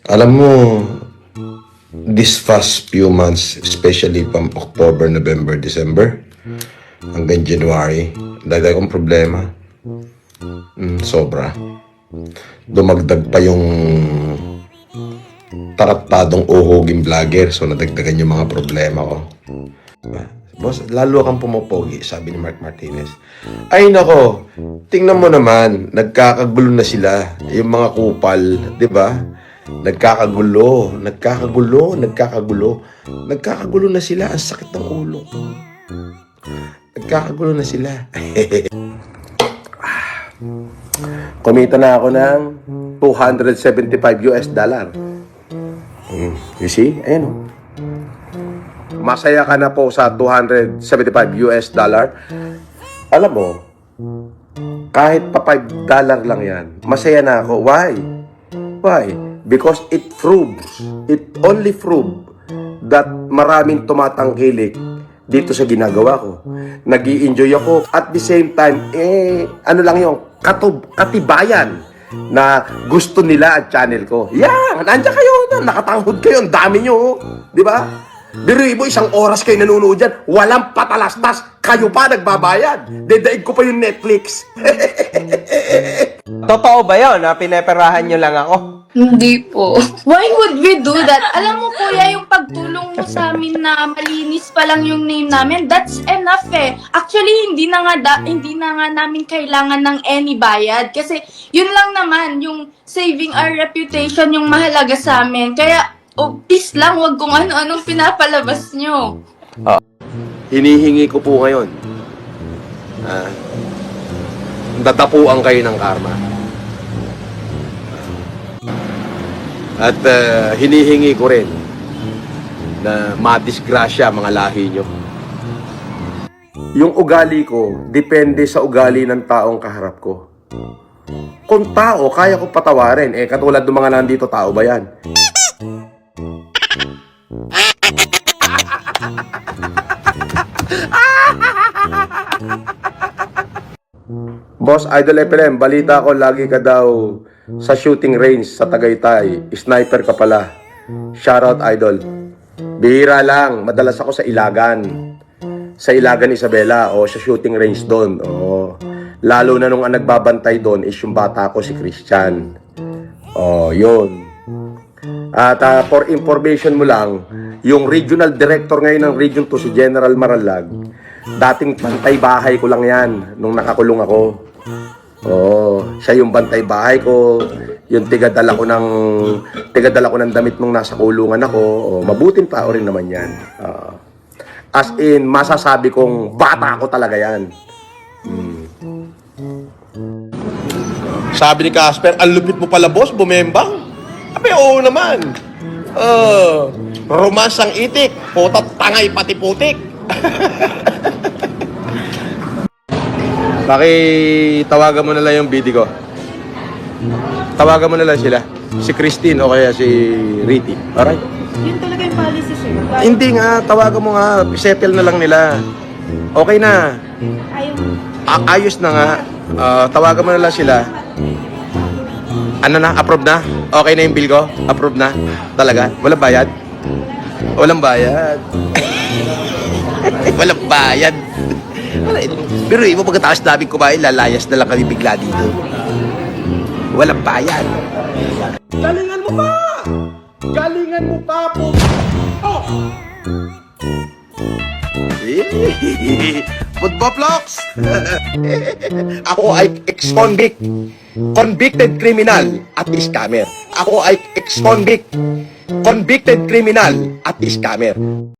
Alam mo, this past few months, especially from October, November, December, hanggang January, dagdag akong problema. Sobra. Dumagdag pa yung taratadong uhuging vlogger, so nadagdagan yung mga problema ko. Boss, lalo kang pumapogi, sabi ni Mark Martinez. Ay nako, tingnan mo naman, nagkakagulo na sila, yung mga kupal, di ba? Nagkakagulo na sila, ang sakit ng ulo. Nagkakagulo na sila. Kumita na ako ng $275. You see? Ayan o. Masaya ka na po sa $275. Alam mo, kahit pa $5 lang yan, masaya na ako. Why? Why? Because it only proves that maraming tumatangkilik dito sa ginagawa ko. Nag-i-enjoy ako. At the same time, ano lang yung katibayan na gusto nila ang channel ko. Yan! Nandiyan kayo. Nakatanghod kayo. Ang dami nyo. Di ba? Biruin mo, 1 oras kayo nanonood dyan. Walang patalastas. Kayo pa nagbabayad. Dedaig ko pa yung Netflix. Totoo ba yun na pineperahan nyo lang ako? Hindi po. Why would we do that? Alam mo kuya, yung pagtulong mo sa amin na malinis pa lang yung name namin, that's enough eh. Actually, hindi na nga namin kailangan ng any bayad. Kasi yun lang naman, yung saving our reputation yung mahalaga sa amin. Kaya, please lang, wag kung ano-anong pinapalabas nyo. Hinihingi ko po ngayon. Dadapuan kayo ng karma. At hinihingi ko rin na madisgrasya mga lahi nyo. Yung ugali ko, depende sa ugali ng taong kaharap ko. Kung tao, kaya ko patawarin. Katulad ng mga nandito, tao ba yan? Boss Idol FLM, balita ko lagi ka daw sa shooting range sa Tagaytay. Sniper ka pala. Shoutout Idol. Bihira lang, madalas ako sa Ilagan. Sa Ilagan Isabela o sa shooting range doon. Lalo na nung ang nagbabantay doon is yung bata ko si Christian. Yun. At for information mo lang, yung regional director ngayon ng Region 2 si General Maralag, dating bantay bahay ko lang yan nung nakakulong ako. Siya yung bantay bahay ko, yung tigadala ko ng damit nung nasa kulungan ako. Mabuting tao rin naman yan. As in, masasabi kong bata ko talaga yan. Sabi ni Casper, ang lupit mo pala boss, bumembang. Abe, oo naman. Romansang itik, putat tangay pati putik. Tawagan mo na lang yung BD ko. Tawagan mo na lang sila. Si Christine o kaya si Riti. Alright? Yun talaga yung policy, sir. Hindi nga, tawagan mo nga. Settle na lang nila. Okay na. Ayos na nga. Tawagan mo na lang sila. Ano na? Approve na? Okay na yung bill ko? Approve na? Talaga? Walang bayad? Walang bayad. Walang bayad. Pero mo pagkatapos namin kumain, lalayas na lang kami bigla dito. Walang bayad. Galingan mo pa! Galingan mo pa po! Football blocks! Ako ay ex-convict. Convicted criminal at scammer. Ako ay ex-convict. Convicted criminal at scammer.